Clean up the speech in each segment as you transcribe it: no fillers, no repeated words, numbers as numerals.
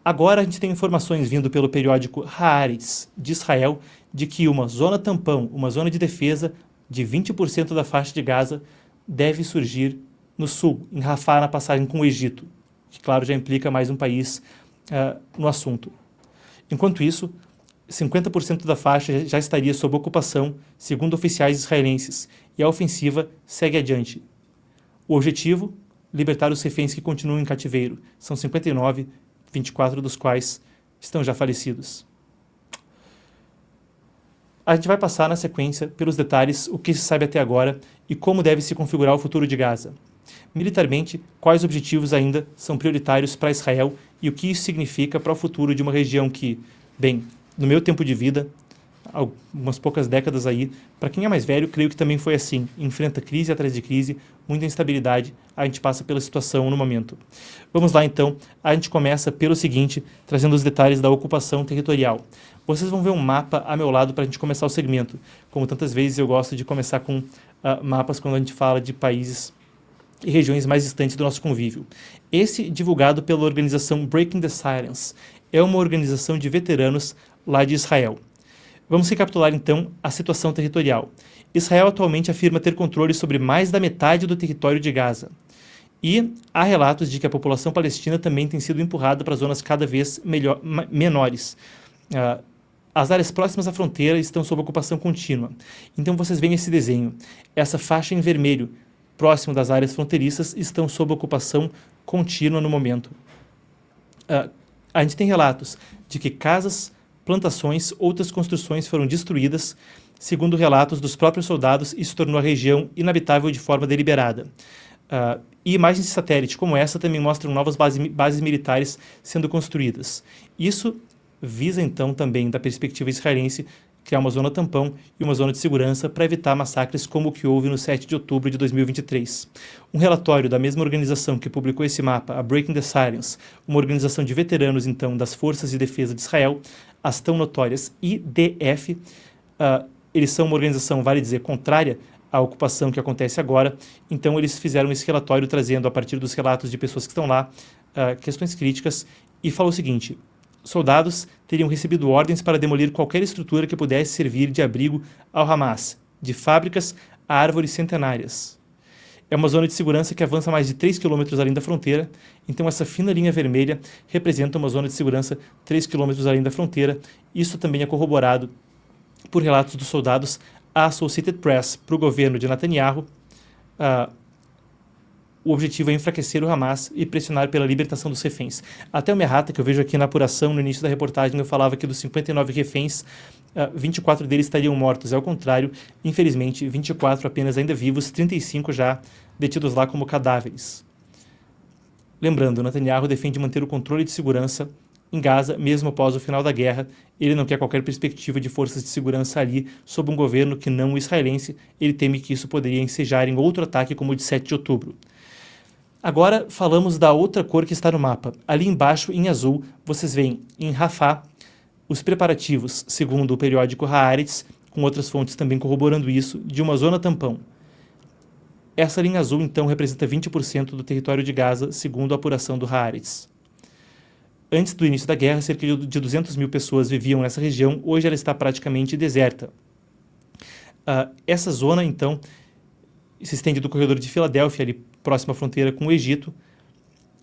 Agora a gente tem informações vindo pelo periódico Haaretz de Israel de que uma zona tampão, uma zona de defesa de 20% da faixa de Gaza deve surgir no sul, em Rafah, na passagem com o Egito, que claro já implica mais um país no assunto. Enquanto isso, 50% da faixa já estaria sob ocupação, segundo oficiais israelenses, e a ofensiva segue adiante. O objetivo? Libertar os reféns que continuam em cativeiro. São 59, 24 dos quais estão já falecidos. A gente vai passar na sequência pelos detalhes, o que se sabe até agora e como deve se configurar o futuro de Gaza. Militarmente, quais objetivos ainda são prioritários para Israel e o que isso significa para o futuro de uma região que, bem, no meu tempo de vida, algumas poucas décadas aí, para quem é mais velho, creio que também foi assim, enfrenta crise atrás de crise, muita instabilidade, a gente passa pela situação no momento. Vamos lá então, a gente começa pelo seguinte, trazendo os detalhes da ocupação territorial. Vocês vão ver um mapa a meu lado para a gente começar o segmento, como tantas vezes eu gosto de começar com mapas quando a gente fala de países e regiões mais distantes do nosso convívio. Esse, divulgado pela organização Breaking the Silence, é uma organização de veteranos lá de Israel. Vamos recapitular então a situação territorial. Israel atualmente afirma ter controle sobre mais da metade do território de Gaza. E há relatos de que a população palestina também tem sido empurrada para zonas cada vez menores. As áreas próximas à fronteira estão sob ocupação contínua. Então vocês veem esse desenho. Essa faixa em vermelho, próximo das áreas fronteiriças, estão sob ocupação contínua no momento. A gente tem relatos de que casas, plantações, outras construções foram destruídas. Segundo relatos dos próprios soldados, isso tornou a região inabitável de forma deliberada. E imagens de satélite como essa também mostram novas bases militares sendo construídas. Isso visa então também, da perspectiva israelense, criar uma zona tampão e uma zona de segurança para evitar massacres como o que houve no 7 de outubro de 2023. Um relatório da mesma organização que publicou esse mapa, a Breaking the Silence, uma organização de veteranos então das Forças de Defesa de Israel, as tão notórias IDF, eles são uma organização, vale dizer, contrária à ocupação que acontece agora, então eles fizeram esse relatório trazendo, a partir dos relatos de pessoas que estão lá, questões críticas, e falou o seguinte: soldados teriam recebido ordens para demolir qualquer estrutura que pudesse servir de abrigo ao Hamas, de fábricas a árvores centenárias. É uma zona de segurança que avança mais de 3 quilômetros além da fronteira, então essa fina linha vermelha representa uma zona de segurança 3 quilômetros além da fronteira. Isso também é corroborado por relatos dos soldados à Associated Press para o governo de Netanyahu. O objetivo é enfraquecer o Hamas e pressionar pela libertação dos reféns. Até uma errata que eu vejo aqui na apuração, no início da reportagem, eu falava que dos 59 reféns, 24 deles estariam mortos. É o contrário, infelizmente, 24 apenas ainda vivos, 35 já detidos lá como cadáveres. Lembrando, Netanyahu defende manter o controle de segurança em Gaza, mesmo após o final da guerra. Ele não quer qualquer perspectiva de forças de segurança ali, sob um governo que não o israelense. Ele teme que isso poderia ensejar em outro ataque como o de 7 de outubro. Agora falamos da outra cor que está no mapa. Ali embaixo, em azul, vocês veem em Rafah os preparativos, segundo o periódico Haaretz, com outras fontes também corroborando isso, de uma zona tampão. Essa linha azul, então, representa 20% do território de Gaza, segundo a apuração do Haaretz. Antes do início da guerra, cerca de 200 mil pessoas viviam nessa região, hoje ela está praticamente deserta. Essa zona, então, se estende do corredor de Filadélfia, ali próximo à fronteira com o Egito,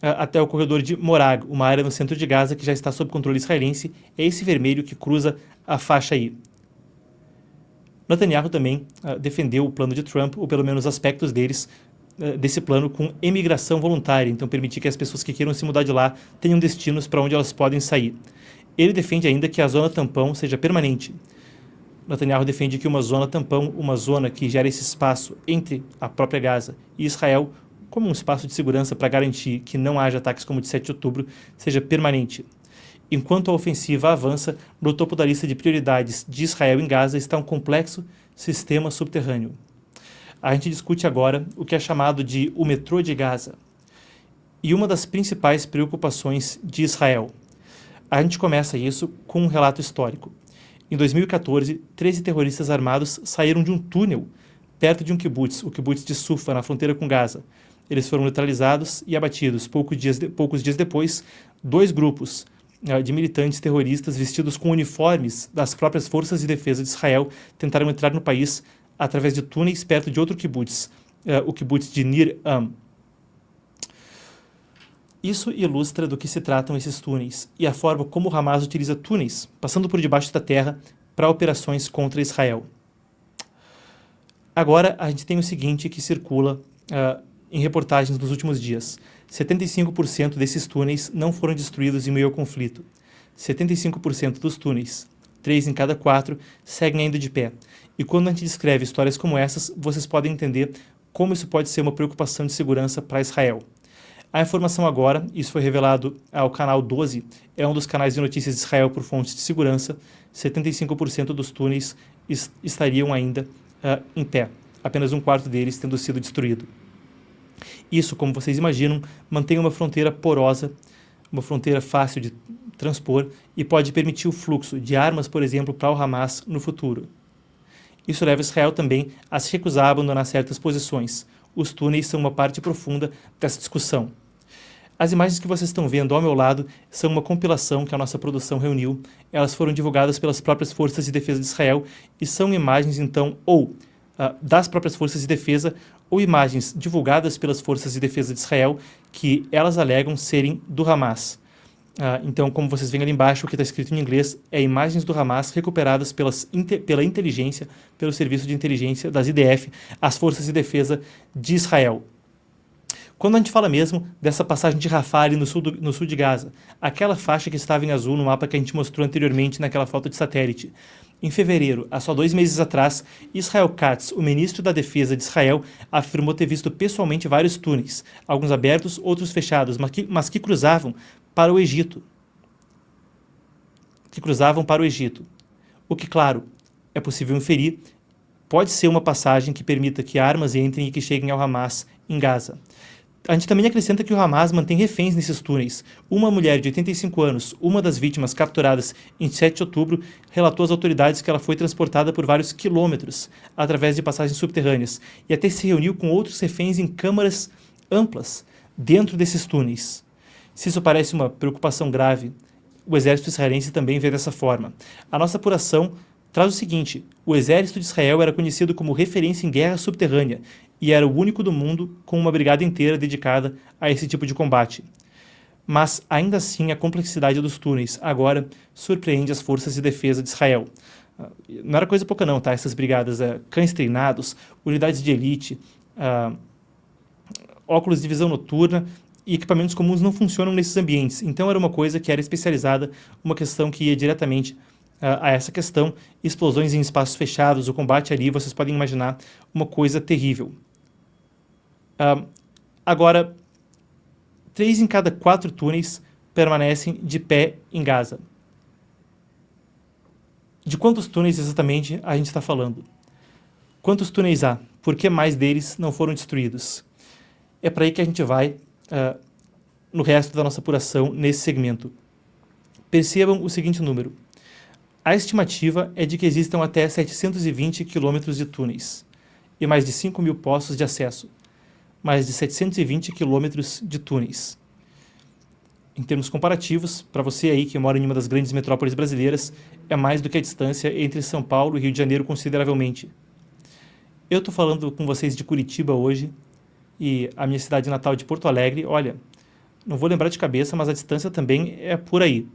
até o corredor de Morag, uma área no centro de Gaza que já está sob controle israelense. É esse vermelho que cruza a faixa aí. Netanyahu também defendeu o plano de Trump, ou pelo menos aspectos desse plano, com emigração voluntária, então permitir que as pessoas que queiram se mudar de lá tenham destinos para onde elas podem sair. Ele defende ainda que a zona tampão seja permanente. Netanyahu defende que uma zona tampão, uma zona que gera esse espaço entre a própria Gaza e Israel, como um espaço de segurança para garantir que não haja ataques como o de 7 de outubro, seja permanente. Enquanto a ofensiva avança, no topo da lista de prioridades de Israel em Gaza está um complexo sistema subterrâneo. A gente discute agora o que é chamado de o metrô de Gaza. E uma das principais preocupações de Israel. A gente começa isso com um relato histórico. Em 2014, 13 terroristas armados saíram de um túnel perto de um kibbutz, o kibbutz de Sufa, na fronteira com Gaza. Eles foram neutralizados e abatidos. Poucos dias depois, 2 grupos de militantes terroristas vestidos com uniformes das próprias forças de defesa de Israel tentaram entrar no país através de túneis perto de outro kibbutz, o kibbutz de Nir Am. Isso ilustra do que se tratam esses túneis e a forma como o Hamas utiliza túneis, passando por debaixo da terra, para operações contra Israel. Agora, a gente tem o seguinte que circula em reportagens dos últimos dias. 75% desses túneis não foram destruídos em meio ao conflito. 75% dos túneis, 3 em cada 4, seguem ainda de pé. E quando a gente descreve histórias como essas, vocês podem entender como isso pode ser uma preocupação de segurança para Israel. A informação agora, isso foi revelado ao canal 12, é um dos canais de notícias de Israel por fontes de segurança, 75% dos túneis estariam ainda em pé, apenas um quarto deles tendo sido destruído. Isso, como vocês imaginam, mantém uma fronteira porosa, uma fronteira fácil de transpor e pode permitir o fluxo de armas, por exemplo, para o Hamas no futuro. Isso leva Israel também a se recusar a abandonar certas posições. Os túneis são uma parte profunda dessa discussão. As imagens que vocês estão vendo ao meu lado são uma compilação que a nossa produção reuniu. Elas foram divulgadas pelas próprias forças de defesa de Israel e são imagens, então, ou das próprias forças de defesa ou imagens divulgadas pelas forças de defesa de Israel que elas alegam serem do Hamas. Então, como vocês veem ali embaixo, o que está escrito em inglês é imagens do Hamas recuperadas pela inteligência, pelo serviço de inteligência das IDF, as forças de defesa de Israel. Quando a gente fala mesmo dessa passagem de Rafah ali no sul de Gaza, aquela faixa que estava em azul no mapa que a gente mostrou anteriormente naquela foto de satélite, em fevereiro, há só 2 meses atrás, Israel Katz, o ministro da Defesa de Israel, afirmou ter visto pessoalmente vários túneis, alguns abertos, outros fechados, mas que cruzavam para o Egito. O que, claro, é possível inferir, pode ser uma passagem que permita que armas entrem e que cheguem ao Hamas em Gaza. A gente também acrescenta que o Hamas mantém reféns nesses túneis. Uma mulher de 85 anos, uma das vítimas capturadas em 7 de outubro, relatou às autoridades que ela foi transportada por vários quilômetros através de passagens subterrâneas e até se reuniu com outros reféns em câmaras amplas dentro desses túneis. Se isso parece uma preocupação grave, o exército israelense também vê dessa forma. A nossa apuração traz o seguinte: o exército de Israel era conhecido como referência em guerra subterrânea e era o único do mundo com uma brigada inteira dedicada a esse tipo de combate. Mas, ainda assim, a complexidade dos túneis agora surpreende as forças de defesa de Israel. Não era coisa pouca não, tá? Essas brigadas, cães treinados, unidades de elite, óculos de visão noturna e equipamentos comuns não funcionam nesses ambientes. Então era uma coisa que era especializada, uma questão que ia diretamente a essa questão, explosões em espaços fechados, o combate ali, vocês podem imaginar uma coisa terrível. Agora, 3 em cada 4 túneis permanecem de pé em Gaza. De quantos túneis exatamente a gente está falando? Quantos túneis há? Por que mais deles não foram destruídos? É para aí que a gente vai no resto da nossa apuração nesse segmento. Percebam o seguinte número. A estimativa é de que existam até 720 quilômetros de túneis e mais de 5.000 postos de acesso, mais de 720 quilômetros de túneis. Em termos comparativos, para você aí que mora em uma das grandes metrópoles brasileiras, é mais do que a distância entre São Paulo e Rio de Janeiro consideravelmente. Eu estou falando com vocês de Curitiba hoje e a minha cidade natal de Porto Alegre, olha, não vou lembrar de cabeça, mas a distância também é por aí.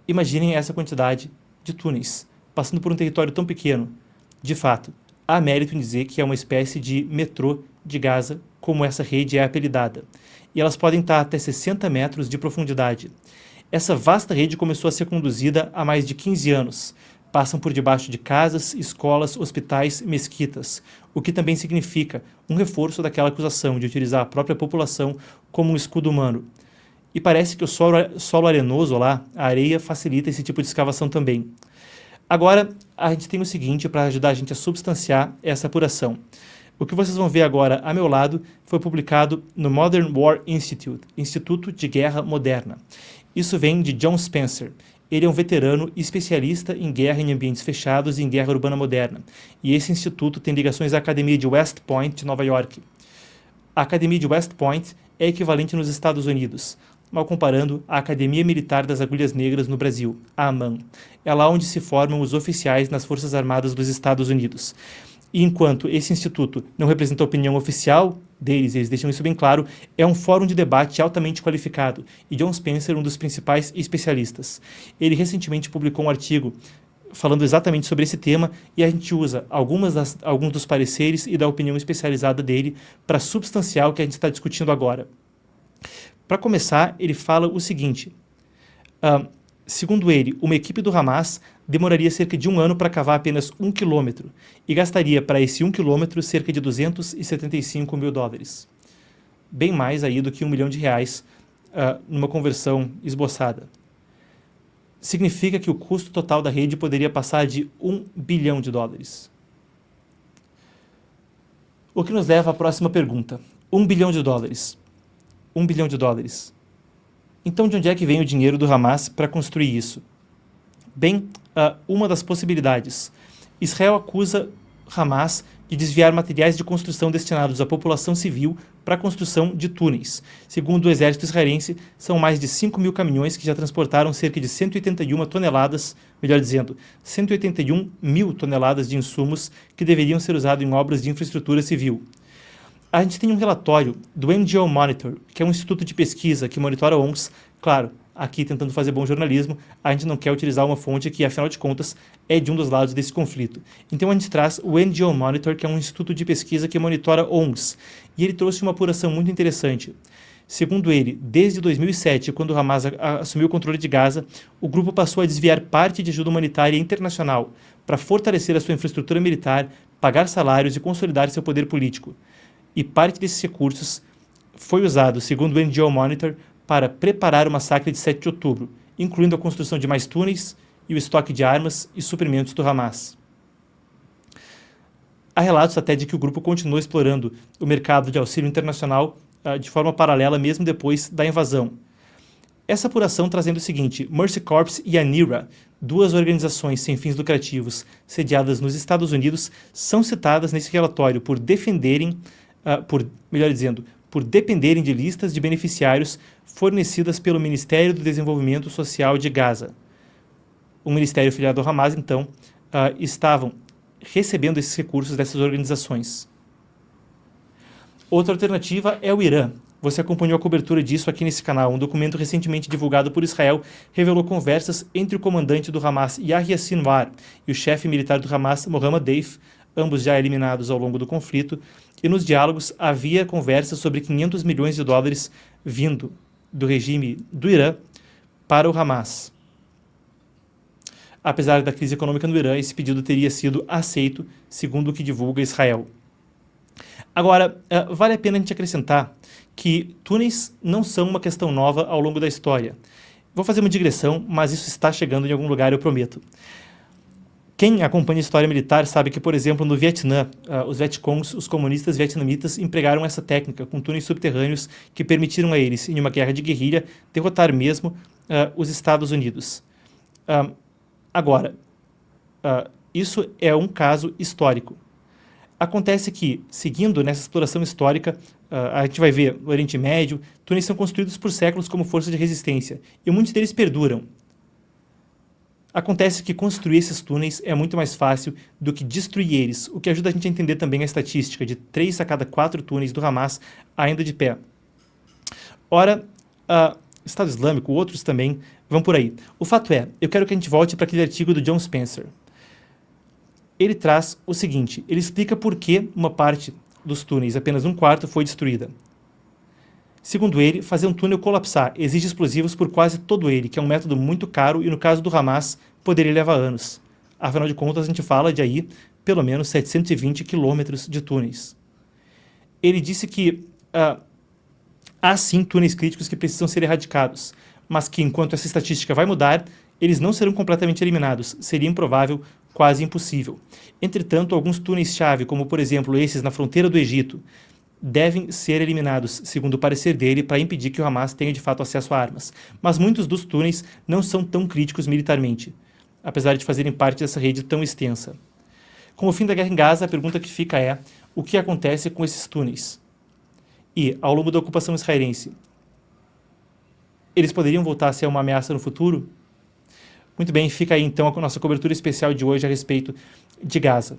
Imaginem essa quantidade de túneis, passando por um território tão pequeno. De fato, há mérito em dizer que é uma espécie de metrô de Gaza, como essa rede é apelidada. E elas podem estar até 60 metros de profundidade. Essa vasta rede começou a ser conduzida há mais de 15 anos. Passam por debaixo de casas, escolas, hospitais, mesquitas, o que também significa um reforço daquela acusação de utilizar a própria população como um escudo humano. E parece que o solo arenoso lá, a areia, facilita esse tipo de escavação também. Agora, a gente tem o seguinte para ajudar a gente a substanciar essa apuração. O que vocês vão ver agora a meu lado foi publicado no Modern War Institute, Instituto de Guerra Moderna. Isso vem de John Spencer. Ele é um veterano especialista em guerra em ambientes fechados e em guerra urbana moderna. E esse instituto tem ligações à Academia de West Point, de Nova York. A Academia de West Point é equivalente nos Estados Unidos. mal comparando, a Academia Militar das Agulhas Negras no Brasil, a AMAN. É lá onde se formam os oficiais nas Forças Armadas dos Estados Unidos. E enquanto esse instituto não representa a opinião oficial deles, eles deixam isso bem claro, é um fórum de debate altamente qualificado, e John Spencer, um dos principais especialistas. Ele recentemente publicou um artigo falando exatamente sobre esse tema, e a gente usa alguns dos pareceres e da opinião especializada dele para substanciar o que a gente está discutindo agora. Para começar, ele fala o seguinte: segundo ele, uma equipe do Hamas demoraria cerca de 1 ano para cavar apenas 1 quilômetro e gastaria para esse 1 quilômetro cerca de 275 mil dólares. Bem mais aí do que R$1 milhão numa conversão esboçada. Significa que o custo total da rede poderia passar de $1 bilhão. O que nos leva à próxima pergunta. $1 bilhão. $1 bilhão. Então, de onde é que vem o dinheiro do Hamas para construir isso? Bem, uma das possibilidades. Israel acusa Hamas de desviar materiais de construção destinados à população civil para a construção de túneis. Segundo o exército israelense, são mais de 5 mil caminhões que já transportaram cerca de 181 toneladas, melhor dizendo, 181 mil toneladas de insumos que deveriam ser usados em obras de infraestrutura civil. A gente tem um relatório do NGO Monitor, que é um instituto de pesquisa que monitora ONGs. Claro, aqui tentando fazer bom jornalismo, a gente não quer utilizar uma fonte que, afinal de contas, é de um dos lados desse conflito. Então a gente traz o NGO Monitor, que é um instituto de pesquisa que monitora ONGs, e ele trouxe uma apuração muito interessante. Segundo ele, desde 2007, quando o Hamas assumiu o controle de Gaza, o grupo passou a desviar parte de ajuda humanitária internacional para fortalecer a sua infraestrutura militar, pagar salários e consolidar seu poder político. E parte desses recursos foi usado, segundo o NGO Monitor, para preparar o massacre de 7 de outubro, incluindo a construção de mais túneis e o estoque de armas e suprimentos do Hamas. Há relatos até de que o grupo continuou explorando o mercado de auxílio internacional de forma paralela mesmo depois da invasão. Essa apuração trazendo o seguinte: Mercy Corps e a NIRA, duas organizações sem fins lucrativos sediadas nos Estados Unidos, são citadas nesse relatório por dependerem de listas de beneficiários fornecidas pelo Ministério do Desenvolvimento Social de Gaza. O Ministério filiado ao Hamas, então, estavam recebendo esses recursos dessas organizações. Outra alternativa é o Irã. Você acompanhou a cobertura disso aqui nesse canal. Um documento recentemente divulgado por Israel revelou conversas entre o comandante do Hamas, Yahya Sinwar, e o chefe militar do Hamas, Mohammad Deif, ambos já eliminados ao longo do conflito, e nos diálogos havia conversas sobre $500 milhões vindo do regime do Irã para o Hamas. Apesar da crise econômica no Irã, esse pedido teria sido aceito, segundo o que divulga Israel. Agora, vale a pena a gente acrescentar que túneis não são uma questão nova ao longo da história. Vou fazer uma digressão, mas isso está chegando em algum lugar, eu prometo. Quem acompanha a história militar sabe que, por exemplo, no Vietnã, os Vietcongs, os comunistas vietnamitas, empregaram essa técnica com túneis subterrâneos que permitiram a eles, em uma guerra de guerrilha, derrotar mesmo os Estados Unidos. Agora, isso é um caso histórico. Acontece que, seguindo nessa exploração histórica, a gente vai ver no Oriente Médio, túneis são construídos por séculos como força de resistência, e muitos deles perduram. Acontece que construir esses túneis é muito mais fácil do que destruir eles, o que ajuda a gente a entender também a estatística de 3 a cada 4 túneis do Hamas ainda de pé. Ora, Estado Islâmico, outros também, vão por aí. O fato é, eu quero que a gente volte para aquele artigo do John Spencer. Ele traz o seguinte, ele explica por que uma parte dos túneis, apenas 1/4, foi destruída. Segundo ele, fazer um túnel colapsar exige explosivos por quase todo ele, que é um método muito caro e, no caso do Hamas, poderia levar anos. Afinal de contas, a gente fala de aí pelo menos 720 quilômetros de túneis. Ele disse que há sim túneis críticos que precisam ser erradicados, mas que enquanto essa estatística vai mudar, eles não serão completamente eliminados, seria improvável, quase impossível. Entretanto, alguns túneis-chave, como por exemplo esses na fronteira do Egito, devem ser eliminados, segundo o parecer dele, para impedir que o Hamas tenha de fato acesso a armas. Mas muitos dos túneis não são tão críticos militarmente, apesar de fazerem parte dessa rede tão extensa. Com o fim da guerra em Gaza, a pergunta que fica é: o que acontece com esses túneis? E, ao longo da ocupação israelense, eles poderiam voltar a ser uma ameaça no futuro? Muito bem, fica aí então a nossa cobertura especial de hoje a respeito de Gaza.